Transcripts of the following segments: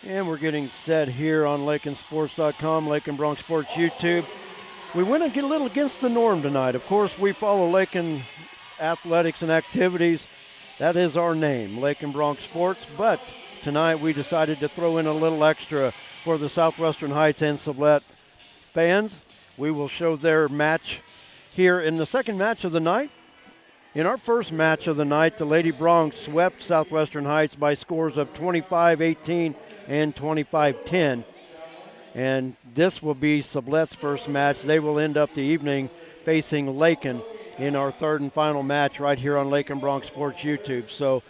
And we're getting set here on LakeandSports.com, Lake and Bronx Sports YouTube. We went a little against the norm tonight. Of course, we follow Lake and athletics and activities. That is our name, Lake and Bronx Sports. But tonight we decided to throw in a little extra for the Southwestern Heights and Sublette fans. We will show their match here in the second match of the night. In our first match of the night, the Lady Bronx swept Southwestern Heights by scores of 25-18 and 25-10. And this will be Sublette's first match. They will end up the evening facing Laken in our third and final match right here on Lake and Bronx Sports YouTube. So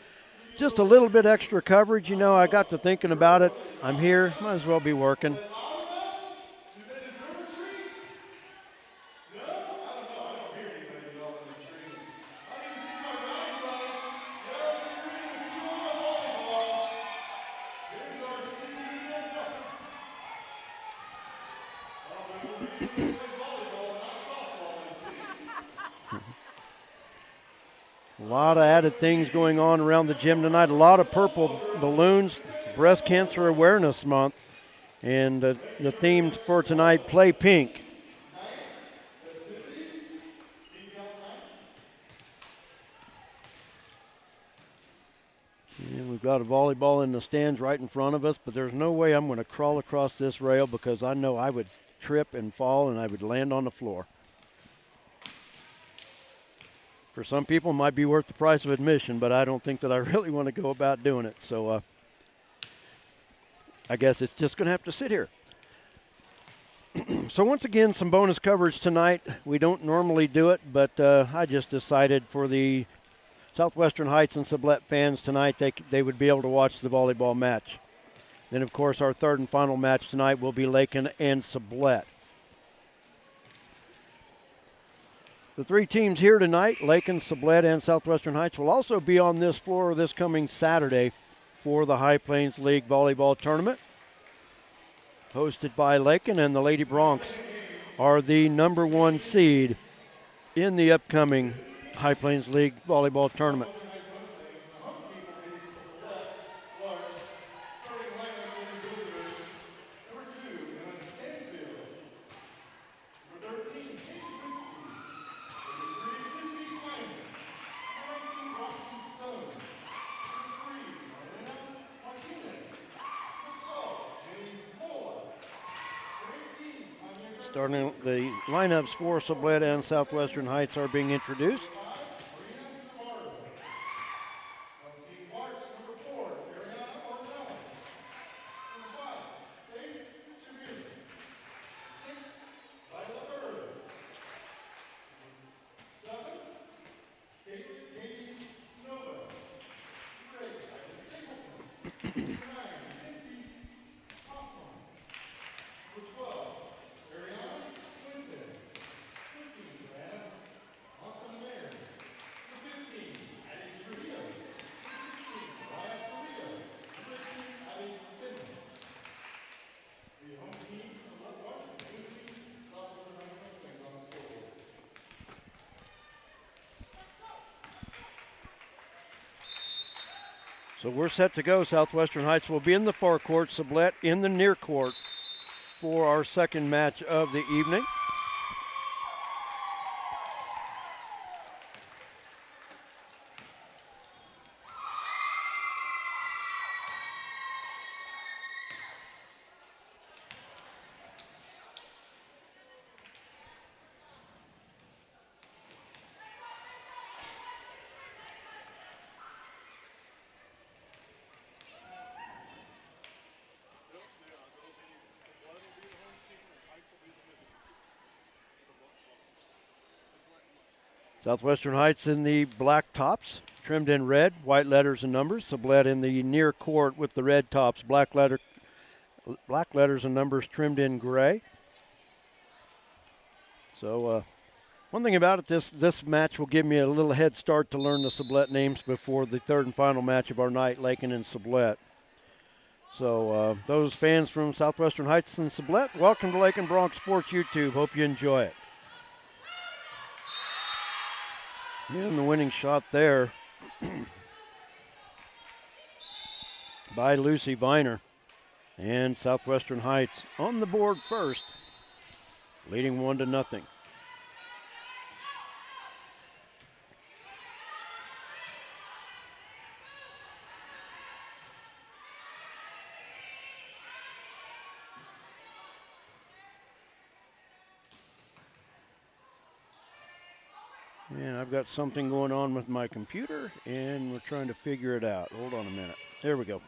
just a little bit extra coverage. You know, I got to thinking about it. I'm here, might as well be working. A lot of added things going on around the gym tonight. A lot of purple balloons, Breast Cancer Awareness Month. And the theme for tonight, Play Pink. And we've got a volleyball in the stands right in front of us, but there's no way I'm going to crawl across this rail because I know I would trip and fall and I would land on the floor. For some people, it might be worth the price of admission, but I don't think that I really want to go about doing it. So I guess it's just going to have to sit here. So once again, some bonus coverage tonight. We don't normally do it, but I just decided for the Southwestern Heights and Sublette fans tonight, they would be able to watch the volleyball match. Then, of course, our third and final match tonight will be Laken and Sublette. The three teams here tonight, Laken, Sublette, and Southwestern Heights, will also be on this floor this coming Saturday for the High Plains League Volleyball Tournament, hosted by Laken, and the Lady Bronx are the number one seed in the upcoming High Plains League Volleyball Tournament. Starting the lineups for Sublette and Southwestern Heights are being introduced. So we're set to go. Southwestern Heights will be in the far court, Sublette in the near court for our second match of the evening. Southwestern Heights in the black tops, trimmed in red, white letters and numbers. Sublette in the near court with the red tops, black letters and numbers trimmed in gray. So one thing about it, this match will give me a little head start to learn the Sublette names before the third and final match of our night, Laken and Sublette. So those fans from Southwestern Heights and Sublette, welcome to Lake and Bronx Sports YouTube. Hope you enjoy it. And the winning shot there by Lucy Viner. And Southwestern Heights on the board first, leading 1-0. And I've got something going on with my computer, and we're trying to figure it out. Hold on a minute. There we go.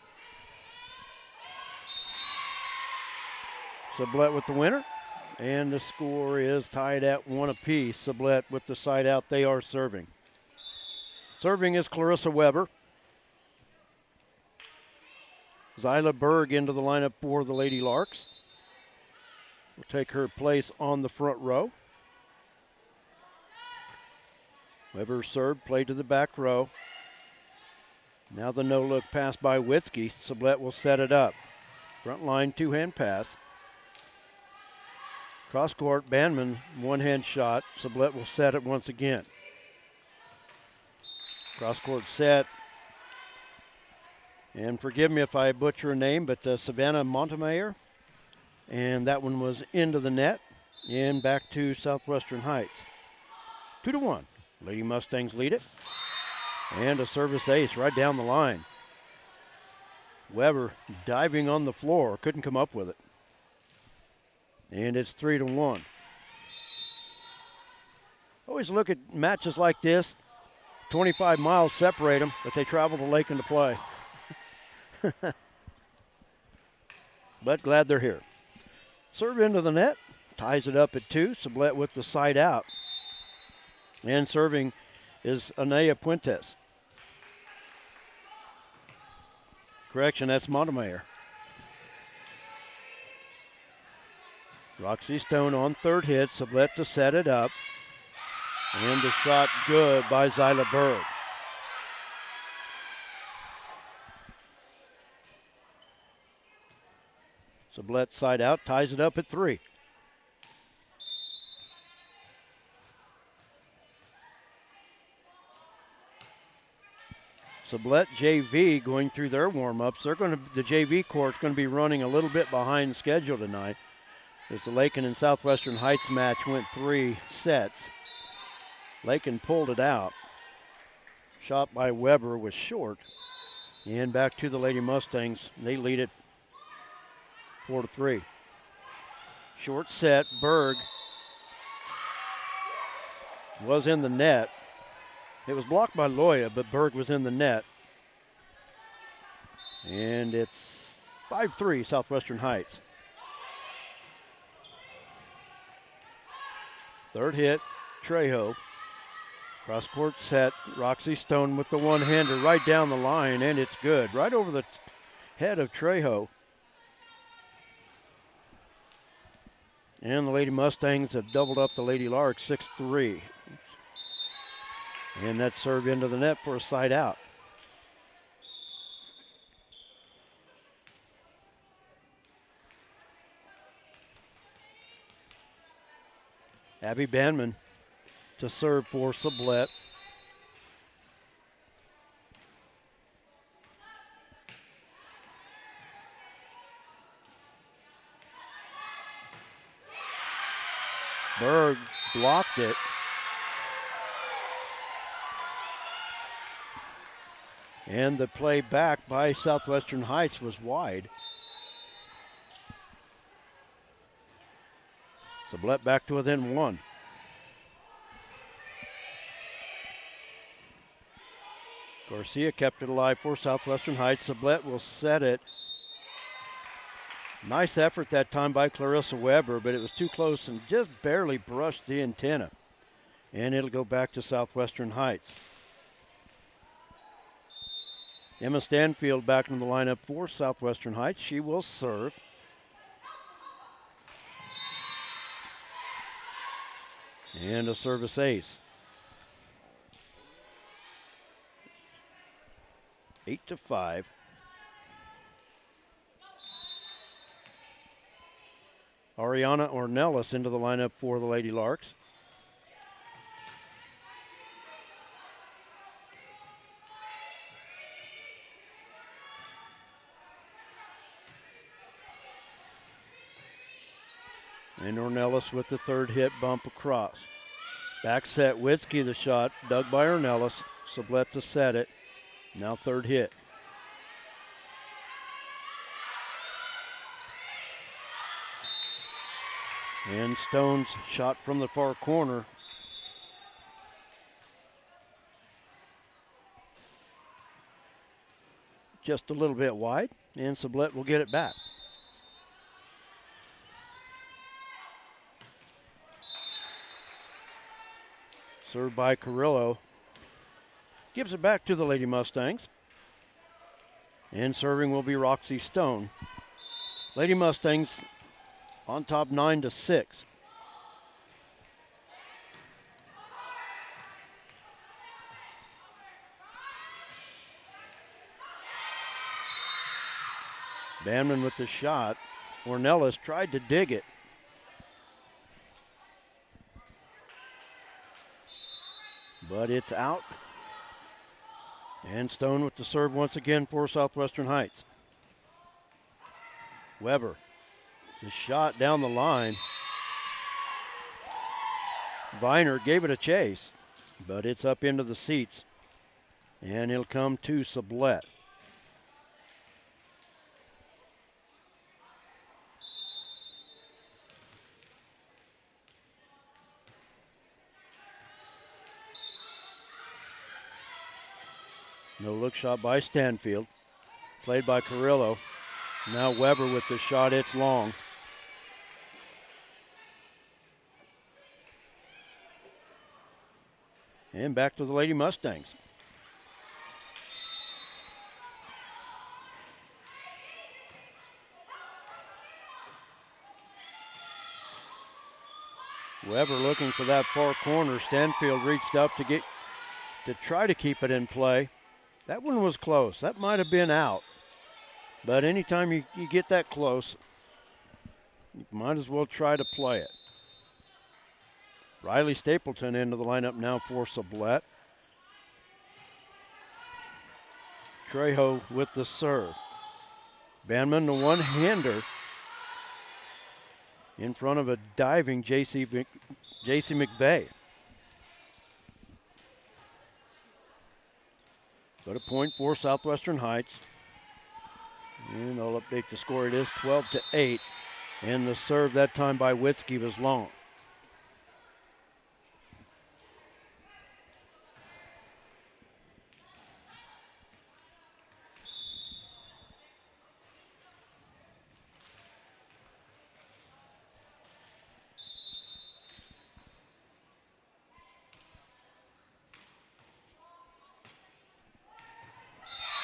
Sublette with the winner, and the score is tied at 1 apiece. Sublette with the side out. They are serving. Serving is Clarissa Weber. Zyla Berg into the lineup for the Lady Larks. Will take her place on the front row. Weber served, played to the back row. Now the no-look pass by Witzke. Sublette will set it up. Front line two-hand pass. Cross court, Bandman, one-hand shot. Sublette will set it once again. Cross court set. And forgive me if I butcher a name, but Savannah Montemayor. And that one was into the net and back to Southwestern Heights. 2-1. Lady Mustangs lead it. And a service ace right down the line. Weber diving on the floor, couldn't come up with it. And it's 3-1. Always look at matches like this. 25 miles separate them, but they travel to Lakin to play. But glad they're here. Serve into the net, ties it up at 2. Sublette with the side out. And serving is Anaya Puentes. Correction, that's Montemayor. Roxy Stone on third hit. Sublette to set it up. And the shot good by Zyla Berg. Sublette side out, ties it up at 3. Sublette JV going through their warm-ups. The JV court's going to be running a little bit behind schedule tonight, as the Lakin and Southwestern Heights match went 3 sets. Lakin pulled it out. Shot by Weber was short. And back to the Lady Mustangs. They lead it 4-3. Short set. Berg was in the net. It was blocked by Loya, but Berg was in the net. And it's 5-3 Southwestern Heights. Third hit, Trejo. Cross court set. Roxy Stone with the one-hander right down the line, and it's good. Right over the head of Trejo. And the Lady Mustangs have doubled up the Lady Larks 6-3. And that's served into the net for a side out. Abby Bandman to serve for Sublette. Berg blocked it. And the play back by Southwestern Heights was wide. Sublette back to within 1. Garcia kept it alive for Southwestern Heights. Sublette will set it. Nice effort that time by Clarissa Weber, but it was too close and just barely brushed the antenna. And it'll go back to Southwestern Heights. Emma Stanfield back in the lineup for Southwestern Heights. She will serve. And a service ace. 8-5. Ariana Ornelas into the lineup for the Lady Larks. And Ornelas with the third hit bump across. Back set, Witzke the shot, dug by Ornelas. Sublette to set it. Now third hit. And Stone's shot from the far corner. Just a little bit wide, and Sublette will get it back. Served by Carrillo. Gives it back to the Lady Mustangs. And serving will be Roxy Stone. Lady Mustangs on top 9-6. Banman with the shot. Ornelas tried to dig it. But it's out. And Stone with the serve once again for Southwestern Heights. Weber, the shot down the line. Viner gave it a chase, but it's up into the seats. And it'll come to Sublette. No look shot by Stanfield. Played by Carrillo. Now Weber with the shot, it's long. And back to the Lady Mustangs. Weber looking for that far corner. Stanfield reached up to try to keep it in play. That one was close. That might have been out. But anytime you get that close, you might as well try to play it. Riley Stapleton into the lineup now for Sublette. Trejo with the serve. Banman, the one-hander in front of a diving J.C. McVeigh. But a point for Southwestern Heights. And I'll update the score. It is 12-8. And the serve that time by Witzke was long.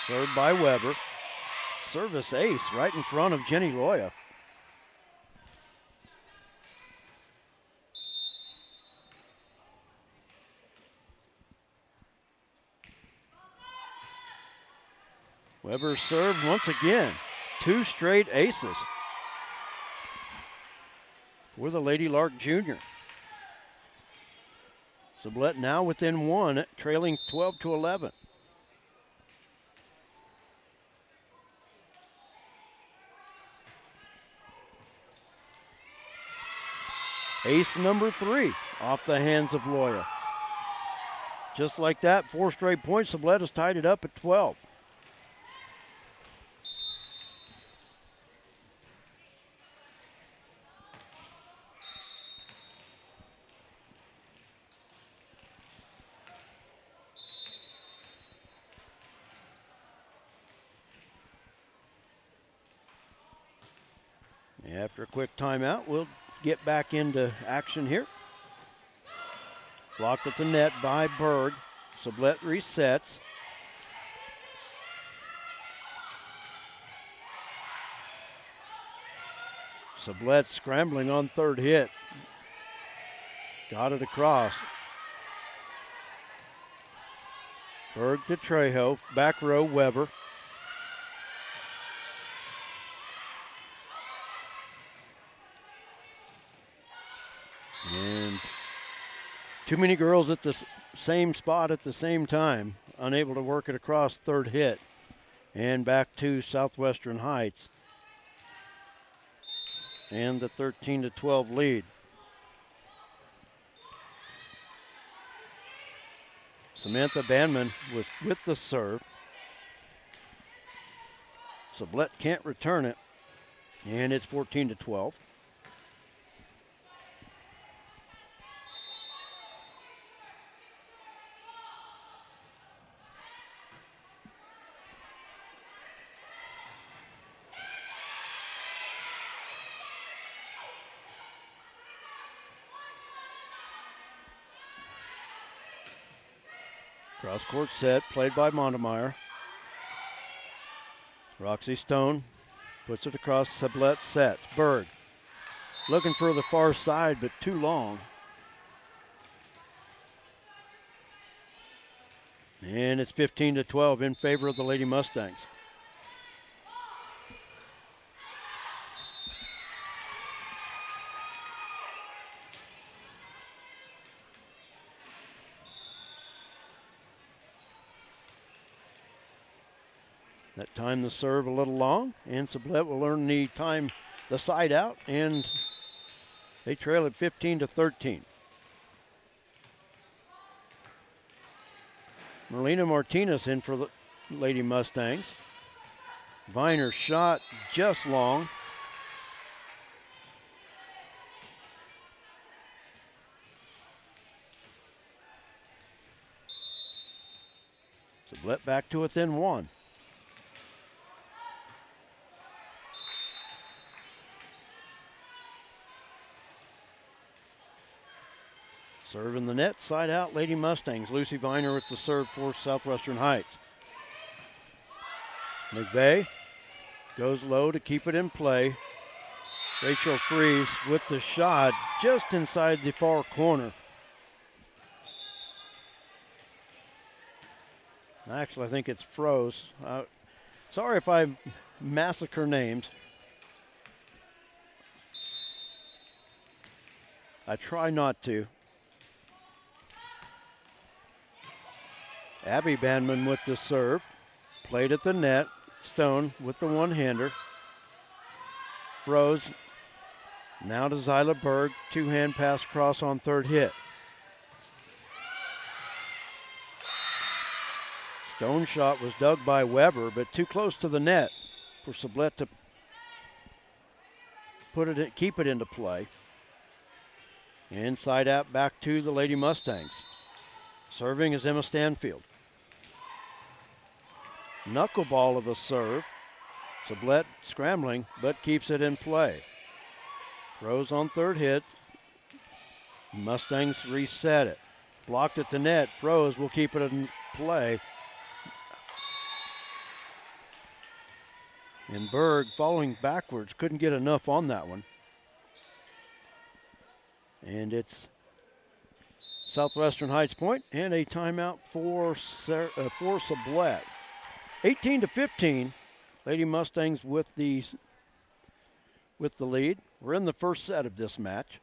Served by Weber. Service ace right in front of Jenny Loya. Weber served once again. 2 straight aces for the Lady Lark Jr. Sublette now within 1, trailing 12-11. Ace number 3 off the hands of Loya. Just like that, 4 straight points. Sublette has tied it up at 12. After a quick timeout, we'll get back into action here. Blocked at the net by Berg. Sublette resets. Sublette scrambling on third hit. Got it across. Berg to Trejo. Back row, Weber. And too many girls at the same spot at the same time, unable to work it across. Third hit. And back to Southwestern Heights. and the 13-12 lead. Samantha Bandman with the serve. Sublette can't return it, and it's 14-12. Cross-court set played by Montemeyer. Roxy Stone puts it across. Sublette sets. Berg looking for the far side, but too long. And it's 15-12 in favor of the Lady Mustangs. That time the serve a little long, and Sublette will earn the time, the side out, and they trail at 15-13. Marlena Martinez in for the Lady Mustangs. Viner shot just long. Sublette back to within one. Serve in the net, side out, Lady Mustangs. Lucy Viner with the serve for Southwestern Heights. McVeigh goes low to keep it in play. Rachel Fries with the shot just inside the far corner. Actually, I think it's Froze. Sorry if I massacre names. I try not to. Abby Bandman with the serve. Played at the net. Stone with the one-hander. Froze. Now to Zyla Berg. Two-hand pass cross on third hit. Stone shot was dug by Weber, but too close to the net for Sublette to keep it into play. Inside out back to the Lady Mustangs. Serving is Emma Stanfield. Knuckleball of a serve. Sublette scrambling, but keeps it in play. Throws on third hit. Mustangs reset it. Blocked at the net. Froze will keep it in play. And Berg, following backwards, couldn't get enough on that one. And it's Southwestern Heights point and a timeout for Sublette. 18-15, Lady Mustangs with the lead. We're in the first set of this match.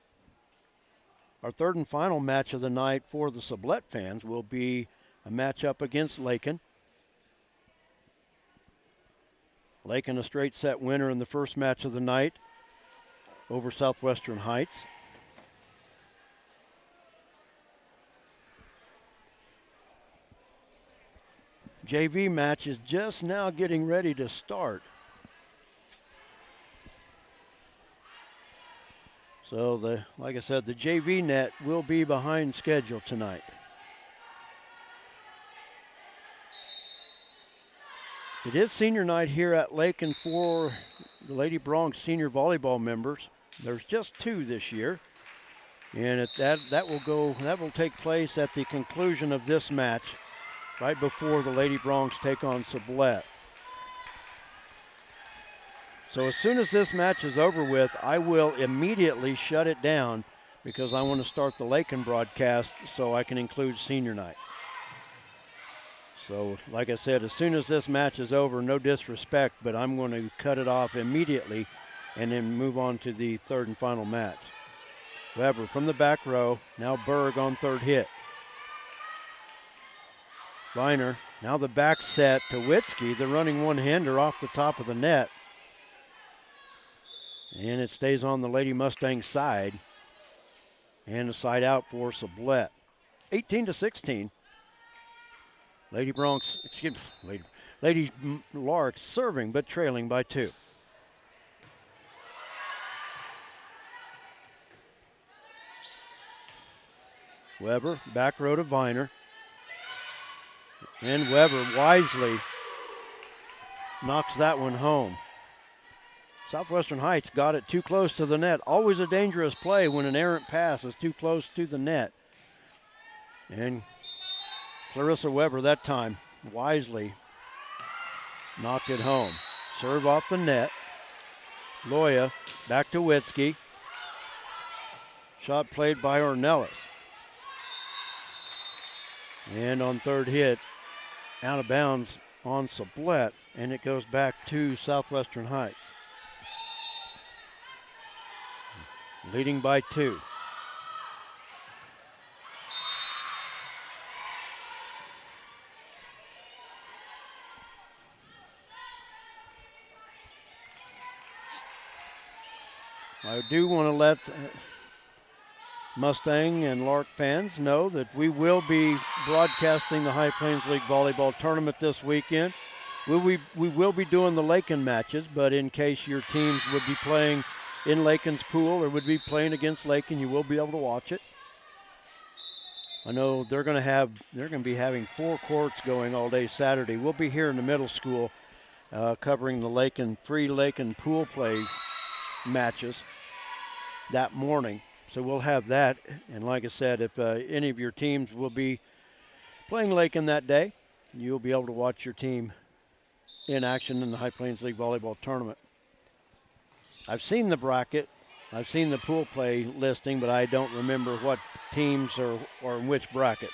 Our third and final match of the night for the Sublette fans will be a matchup against Lakin. Lakin, a straight set winner in the first match of the night over Southwestern Heights. JV match is just now getting ready to start. So like I said, the JV net will be behind schedule tonight. It is senior night here at Lakin for the Lady Bronx senior volleyball members. There's just two this year, and that will take place at the conclusion of this match, right before the Lady Bronx take on Sublette. So as soon as this match is over with, I will immediately shut it down because I want to start the Lakin broadcast so I can include senior night. So like I said, as soon as this match is over, no disrespect, but I'm going to cut it off immediately and then move on to the third and final match. Weber from the back row, now Berg on third hit. Viner, now the back set to Witzke, the running one-hander off the top of the net. And it stays on the Lady Mustang side. And a side out for Sublette. 18-16. Lady Lark serving but trailing by 2. Weber, back row to Viner. And Weber wisely knocks that one home. Southwestern Heights got it too close to the net. Always a dangerous play when an errant pass is too close to the net. And Clarissa Weber that time wisely knocked it home. Serve off the net. Loya back to Witzke. Shot played by Ornelas. And on third hit, out of bounds on Sublette, and it goes back to Southwestern Heights. Leading by 2. I do want to let Mustang and Lark fans know that we will be broadcasting the High Plains League Volleyball Tournament this weekend. We will be doing the Lakin matches, but in case your teams would be playing in Lakin's pool or would be playing against Lakin, you will be able to watch it. I know they're going to be having 4 courts going all day Saturday. We'll be here in the middle school covering the 3 Lakin pool play matches that morning. So we'll have that. And like I said, if any of your teams will be playing Lakin that day, you'll be able to watch your team in action in the High Plains League Volleyball Tournament. I've seen the bracket. I've seen the pool play listing, but I don't remember what teams or in which brackets.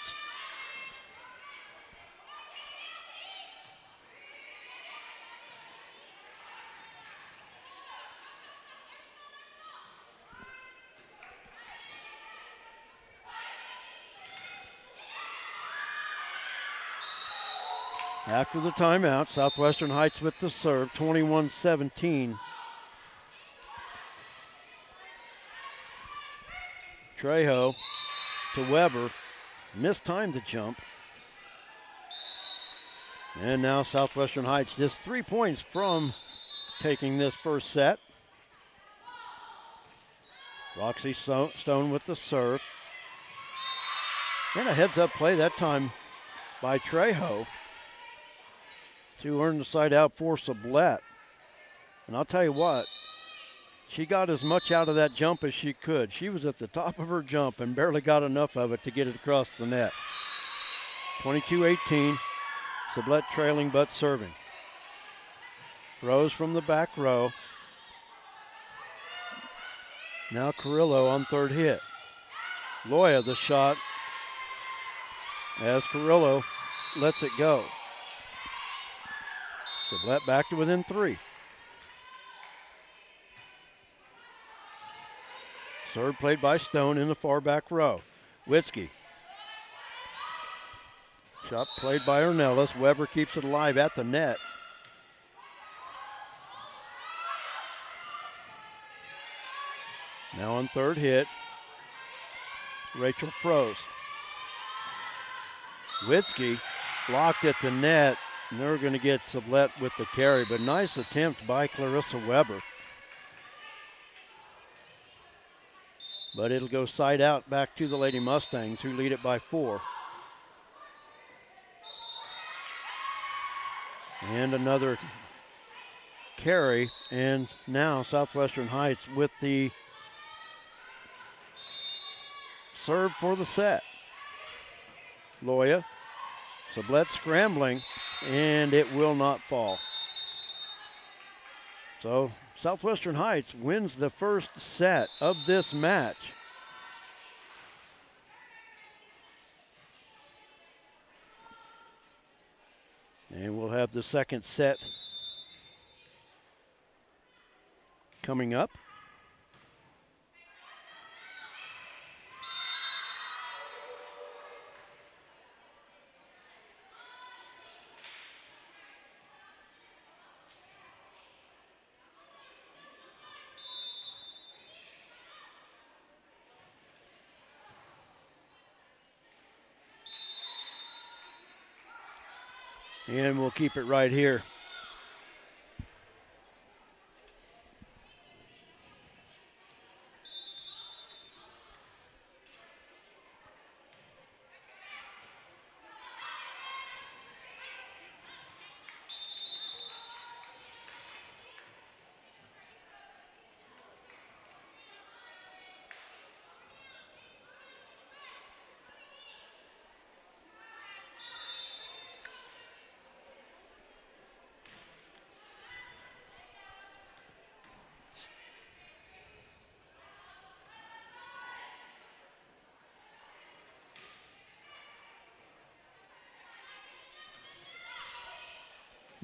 After the timeout, Southwestern Heights with the serve, 21-17. Trejo to Weber, mistimed the jump. And now Southwestern Heights just 3 points from taking this first set. Roxy Stone with the serve. And a heads-up play that time by Trejo to earn the side out for Sublette. And I'll tell you what, she got as much out of that jump as she could. She was at the top of her jump and barely got enough of it to get it across the net. 22-18, Sublette trailing but serving. Throws from the back row. Now Carrillo on third hit. Loya the shot as Carrillo lets it go. Sublette back to within 3. Serve played by Stone in the far back row. Witzke. Shot played by Ornelas. Weber keeps it alive at the net. Now on third hit, Rachel froze. Witzke blocked at the net, and they're going to get Sublette with the carry, but nice attempt by Clarissa Weber. But it'll go side out back to the Lady Mustangs, who lead it by 4. And another carry, and now Southwestern Heights with the serve for the set. Loya, Sublette scrambling, and it will not fall. So Southwestern Heights wins the first set of this match. And we'll have the second set coming up. And we'll keep it right here.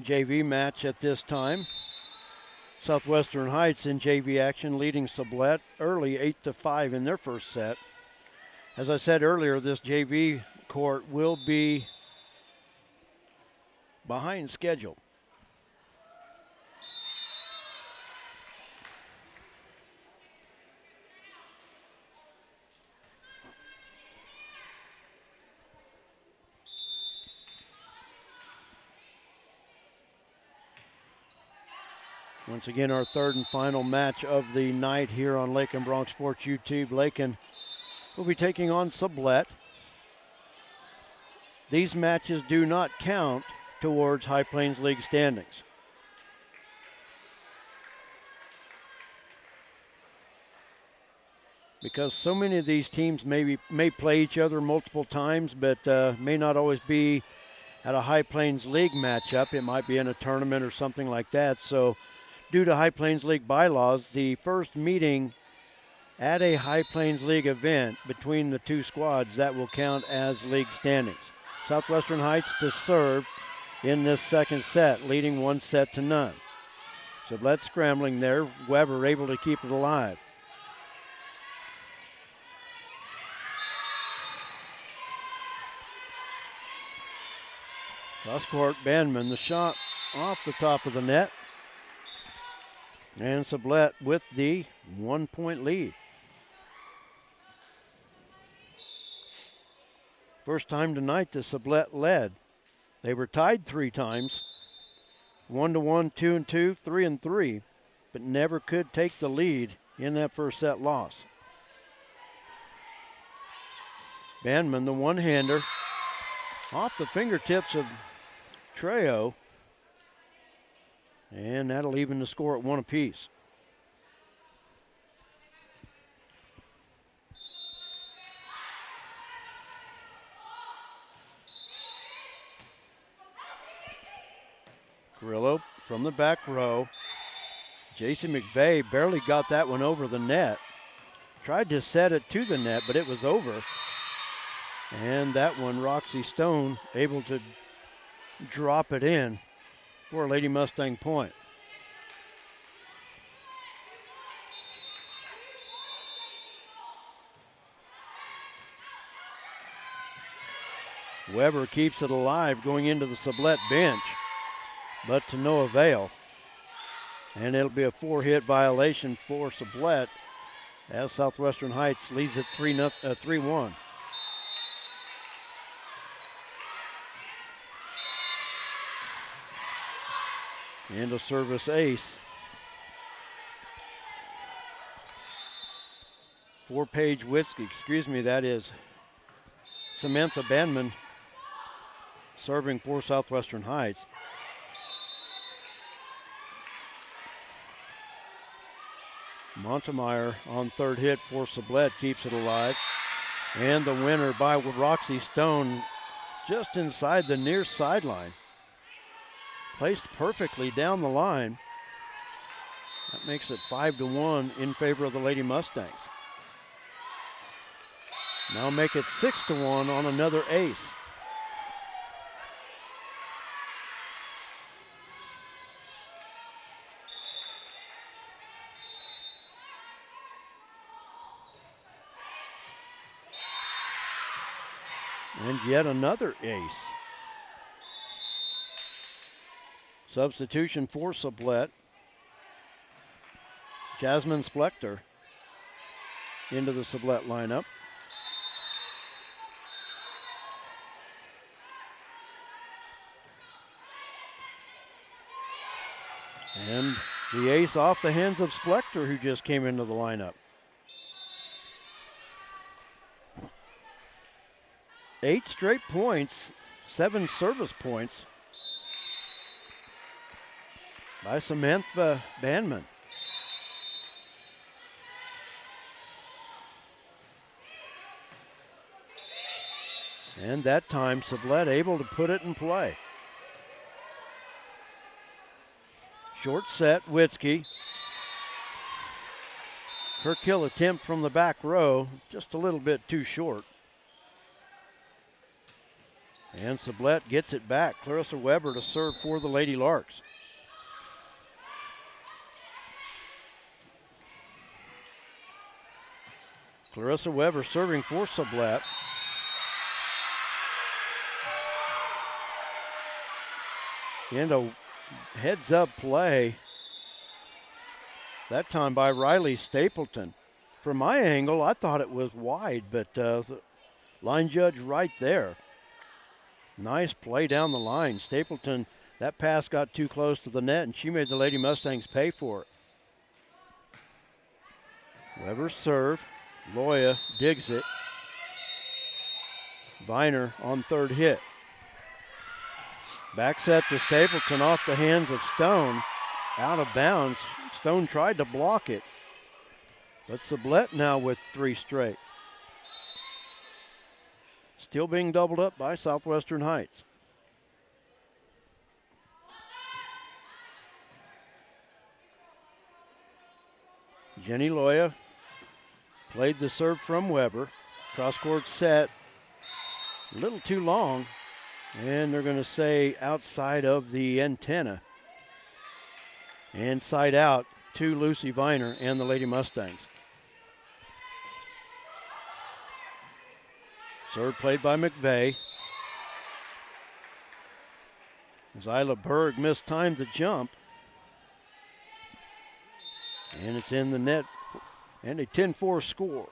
JV match at this time. Southwestern Heights in JV action, leading Sublette early 8-5 in their first set. As I said earlier, this JV court will be behind schedule. Once again, our third and final match of the night here on Lake and Bronx Sports YouTube. Lakin will be taking on Sublette. These matches do not count towards High Plains League standings. Because so many of these teams may play each other multiple times, but may not always be at a High Plains League matchup. It might be in a tournament or something like that. So due to High Plains League bylaws, the first meeting at a High Plains League event between the two squads, that will count as league standings. Southwestern Heights to serve in this second set, leading 1-0. Sublette scrambling there. Weber able to keep it alive. Cross court, Bandman, the shot off the top of the net. And Sublette with the 1-point lead. First time tonight that Sublette led. They were tied 3 times. 1-1, 2-2, 3-3, but never could take the lead in that first set loss. Bandman, the one-hander, off the fingertips of Trejo. And that'll even the score at 1 apiece. Carrillo from the back row. Jason McVeigh barely got that one over the net. Tried to set it to the net, but it was over. And that one, Roxy Stone able to drop it in for Lady Mustang point. Weber keeps it alive going into the Sublette bench, but to no avail. And it'll be a 4-hit violation for Sublette as Southwestern Heights leads at 3-1. And a service ace. 4-Page Whiskey, that is Samantha Bandman serving for Southwestern Heights. Montemeyer on third hit for Sublette keeps it alive. And the winner by Roxy Stone just inside the near sideline. Placed perfectly down the line. That makes it 5-1 in favor of the Lady Mustangs. Now make it 6-1 on another ace. And yet another ace. Substitution for Sublette. Jasmine Splector into the Sublette lineup. And the ace off the hands of Splector, who just came into the lineup. 8 straight points, 7 service points by Samantha Bandman. And that time, Sublette able to put it in play. Short set, Witzke. Her kill attempt from the back row, just a little bit too short. And Sublette gets it back. Clarissa Weber to serve for the Lady Larks. Clarissa Weber serving for Sublette. And a heads-up play, that time by Riley Stapleton. From my angle, I thought it was wide, but the line judge right there. Nice play down the line. Stapleton, that pass got too close to the net, and she made the Lady Mustangs pay for it. Weber serve. Loya digs it. Viner on third hit. Back set to Stapleton off the hands of Stone. Out of bounds. Stone tried to block it. But Sublette now with 3 straight. Still being doubled up by Southwestern Heights. Jenny Loya played the serve from Weber. Cross-court set. A little too long. And they're going to say outside of the antenna. And side out to Lucy Viner and the Lady Mustangs. Serve played by McVeigh. Zyla Berg mistimed the jump. And it's in the net. And a 10-4 score.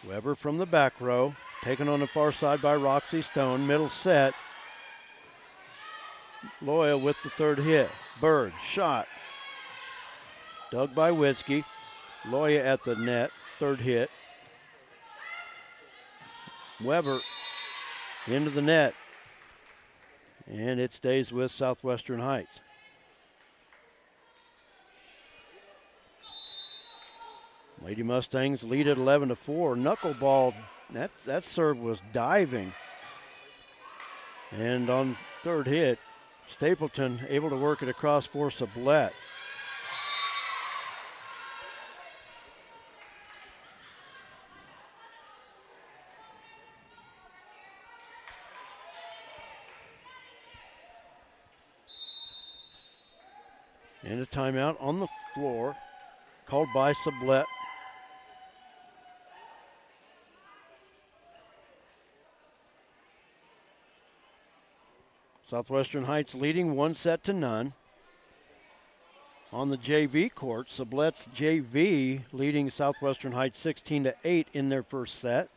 Weber from the back row. Taken on the far side by Roxy Stone. Middle set. Loya with the third hit. Berg, shot. Dug by Witzke. Loya at the net. Third hit. Weber into the net. And it stays with Southwestern Heights. Lady Mustangs lead at 11-4. Knuckleball, that serve was diving. And on third hit, Stapleton able to work it across for Sublette. And a timeout on the floor called by Sublette. Southwestern Heights leading 1-0. On the JV court, Sublette's JV leading Southwestern Heights 16-8 in their first set.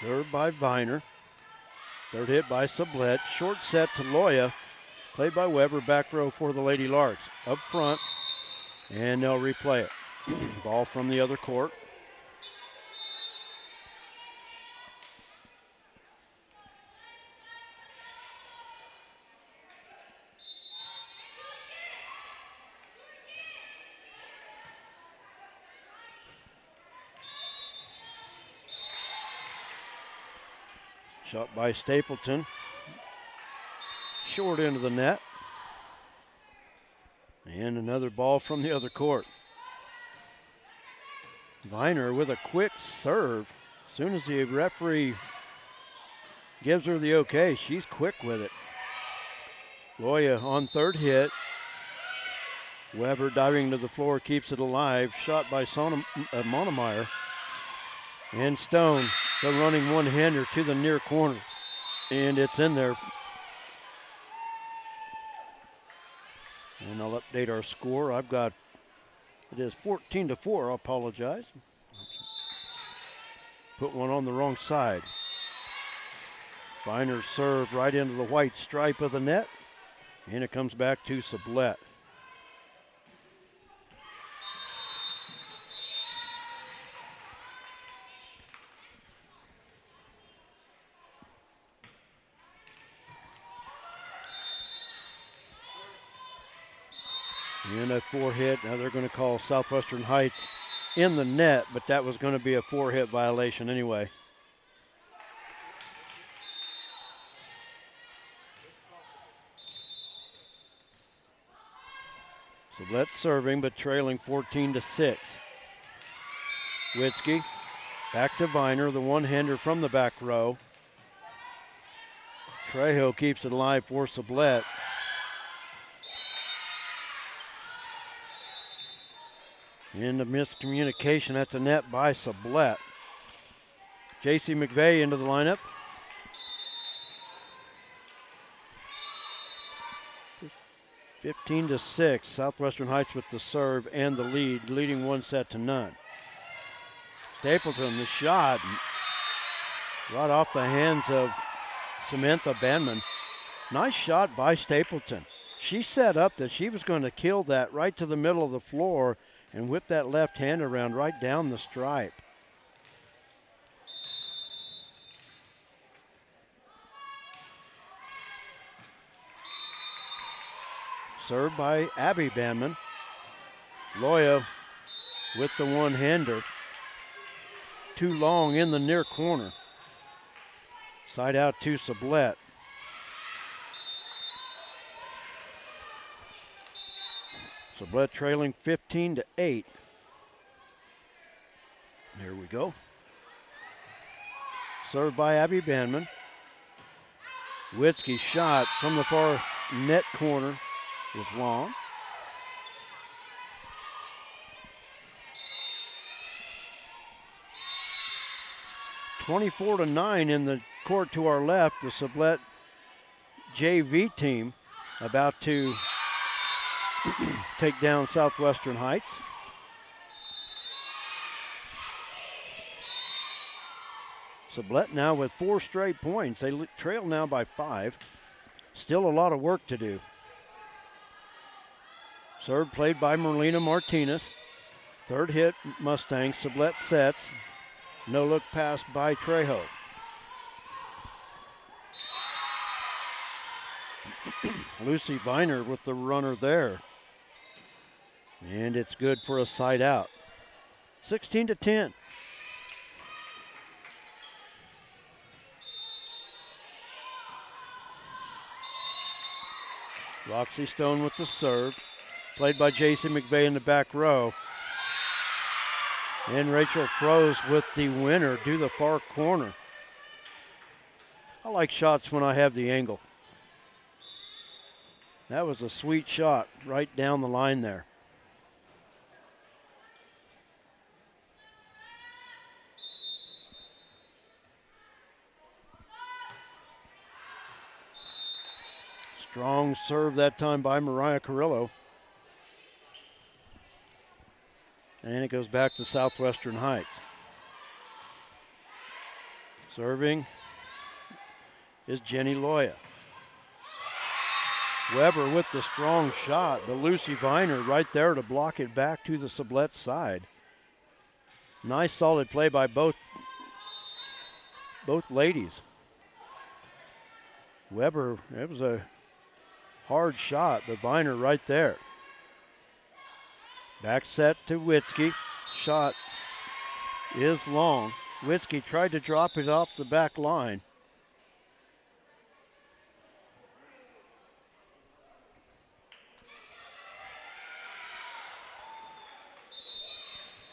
Served by Viner. Third hit by Sublette. Short set to Loya. Played by Weber. Back row for the Lady Larks. Up front. And they'll replay it. Ball from the other court. Shot by Stapleton. Short into the net. And another ball from the other court. Viner with a quick serve. As soon as the referee gives her the okay, she's quick with it. Loya on third hit. Weber diving to the floor, keeps it alive. Shot by Monemeyer. And Stone, the running one-hander to the near corner. And it's in there. And I'll update our score. It is 14-4, I apologize. Put one on the wrong side. Viner serve right into the white stripe of the net. And it comes back to Sublette. And a four hit. Now they're going to call Southwestern Heights in the net, but that was going to be a four hit violation anyway. Sublette serving, but trailing 14-6. Witzke back to Viner, the one-hander from the back row. Trejo keeps it alive for Sublette. And a miscommunication at the net by Sublette. J.C. McVeigh into the lineup. (15-6). Southwestern Heights with the serve and the lead, leading 1-0. Stapleton, the shot, right off the hands of Samantha Banman. Nice shot by Stapleton. She set up that she was going to kill that right to the middle of the floor and whip that left hand around right down the stripe. Served by Abby Banman. Loya with the one-hander. Too long in the near corner. Side out to Sublette. Sublette trailing 15-8. There we go. Served by Abby Banman. Witzke shot from the far net corner is long. (24-9) in the court to our left. The Sublette JV team about to take down Southwestern Heights. Sublette now with 4 straight points. They trail now by 5. Still a lot of work to do. Serve played by Merlina Martinez. Third hit, Mustangs. Sublette sets. No look pass by Trejo. Lucy Viner with the runner there. And it's good for a side out. 16-10. Roxy Stone with the serve. Played by J.C. McVeigh in the back row. And Rachel Froese with the winner to the far corner. I like shots when I have the angle. That was a sweet shot right down the line there. Strong serve that time by Mariah Carrillo. And it goes back to Southwestern Heights. Serving is Jenny Loya. Weber with the strong shot, but Lucy Viner right there to block it back to the Sublette side. Nice solid play by both ladies. Weber, it was a hard shot, but Viner right there. Back set to Witzke. Shot is long. Witzke tried to drop it off the back line.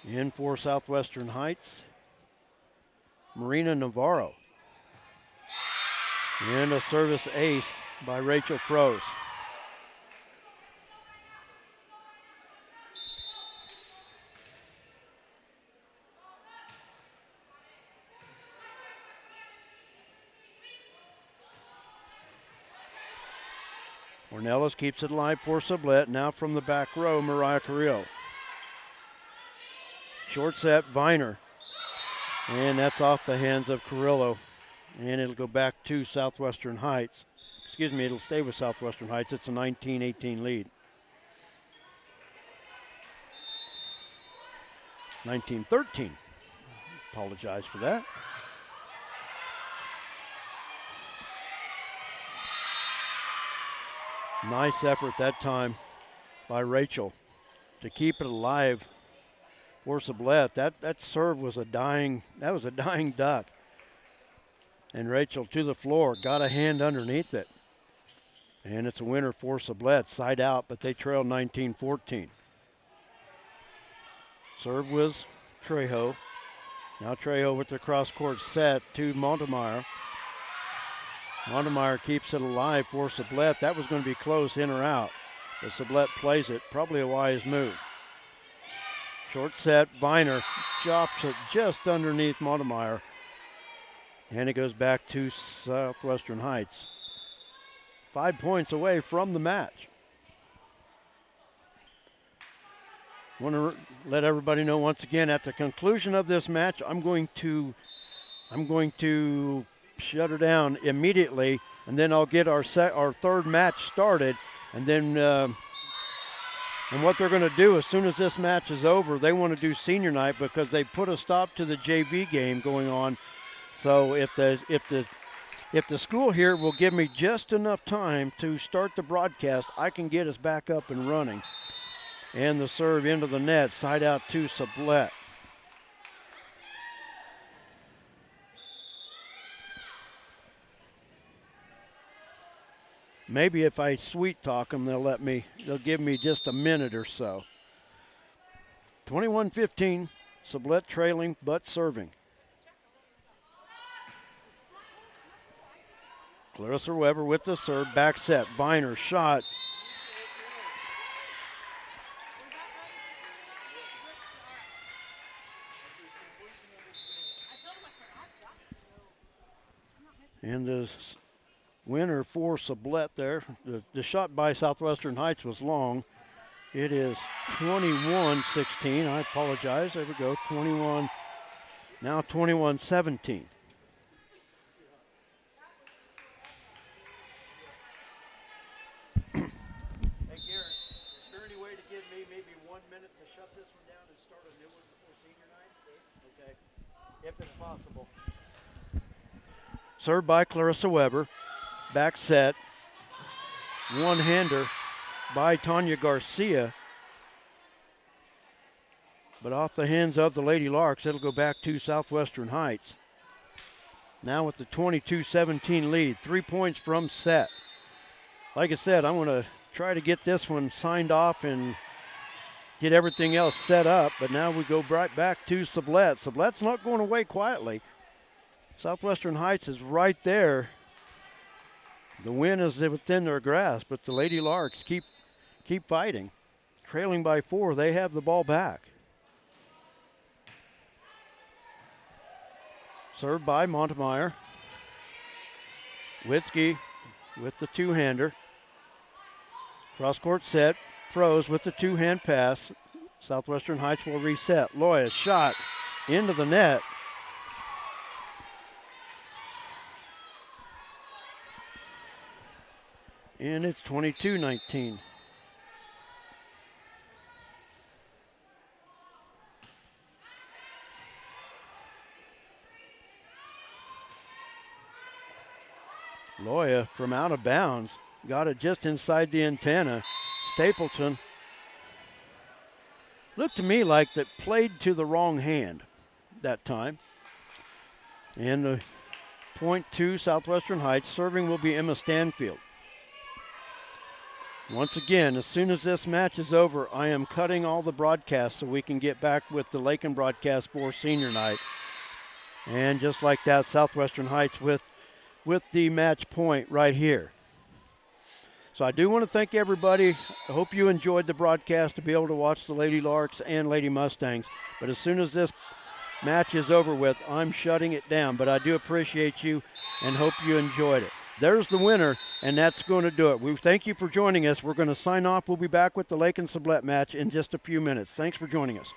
In for Southwestern Heights, Marina Navarro. And a service ace by Rachel Froese. Ornelas keeps it alive for Sublette. Now from the back row, Mariah Carrillo. Short set, Viner. And that's off the hands of Carrillo. And it'll go back to Southwestern Heights. Excuse me, it'll stay with Southwestern Heights. It's a 19-18 lead. 19-13. Apologize for that. Nice effort that time by Rachel to keep it alive for Sublette. That serve was a dying duck. And Rachel to the floor, got a hand underneath it. And it's a winner for Sublette, side out, but they trail 19-14. Serve was Trejo. Now Trejo with the cross-court set to Montemeyer. Montemeyer keeps it alive for Sublette. That was going to be close, in or out. But Sublette plays it, probably a wise move. Short set, Viner drops it just underneath Montemeyer. And it goes back to Southwestern Heights. 5 points away from the match. Want to let everybody know once again, at the conclusion of this match, I'm going to shut her down immediately, and then I'll get our third match started, and then and what they're going to do as soon as this match is over, they want to do senior night because they put a stop to the JV game going on. So if the school here will give me just enough time to start the broadcast, I can get us back up and running. And the serve into the net, side out to Sublette. Maybe if I sweet talk them, they'll give me just a minute or so. 21-15, Sublette trailing but serving. Clarissa Weber with the serve, back set, Viner shot. And the winner for Sublette there. The shot by Southwestern Heights was long. It is 21-16. I apologize. There we go. 21. Now 21-17. Hey, Garrett, is there any way to give me maybe 1 minute to shut this one down and start a new one before senior night? Okay, if it's possible. Served by Clarissa Weber. Back set. One-hander by Tanya Garcia. But off the hands of the Lady Larks, it'll go back to Southwestern Heights. Now with the 22-17 lead, 3 points from set. Like I said, I'm going to try to get this one signed off and get everything else set up, but now we go right back to Sublette. Sublette's not going away quietly. Southwestern Heights is right there. The win is within their grasp, but the Lady Larks keep fighting. Trailing by 4, they have the ball back. Served by Montemeyer. Witzke with the two-hander. Cross-court set. Froese with the two-hand pass. Southwestern Heights will reset. Loya shot into the net. And it's 22-19. Loya from out of bounds. Got it just inside the antenna. Stapleton looked to me like that played to the wrong hand that time. And the point to Southwestern Heights. Serving will be Emma Stanfield. Once again, as soon as this match is over, I am cutting all the broadcasts so we can get back with the Lakin broadcast for senior night. And just like that, Southwestern Heights with the match point right here. So I do want to thank everybody. I hope you enjoyed the broadcast to be able to watch the Lady Larks and Lady Mustangs. But as soon as this match is over with, I'm shutting it down. But I do appreciate you and hope you enjoyed it. There's the winner, and that's going to do it. We thank you for joining us. We're going to sign off. We'll be back with the Lakin Sublette match in just a few minutes. Thanks for joining us.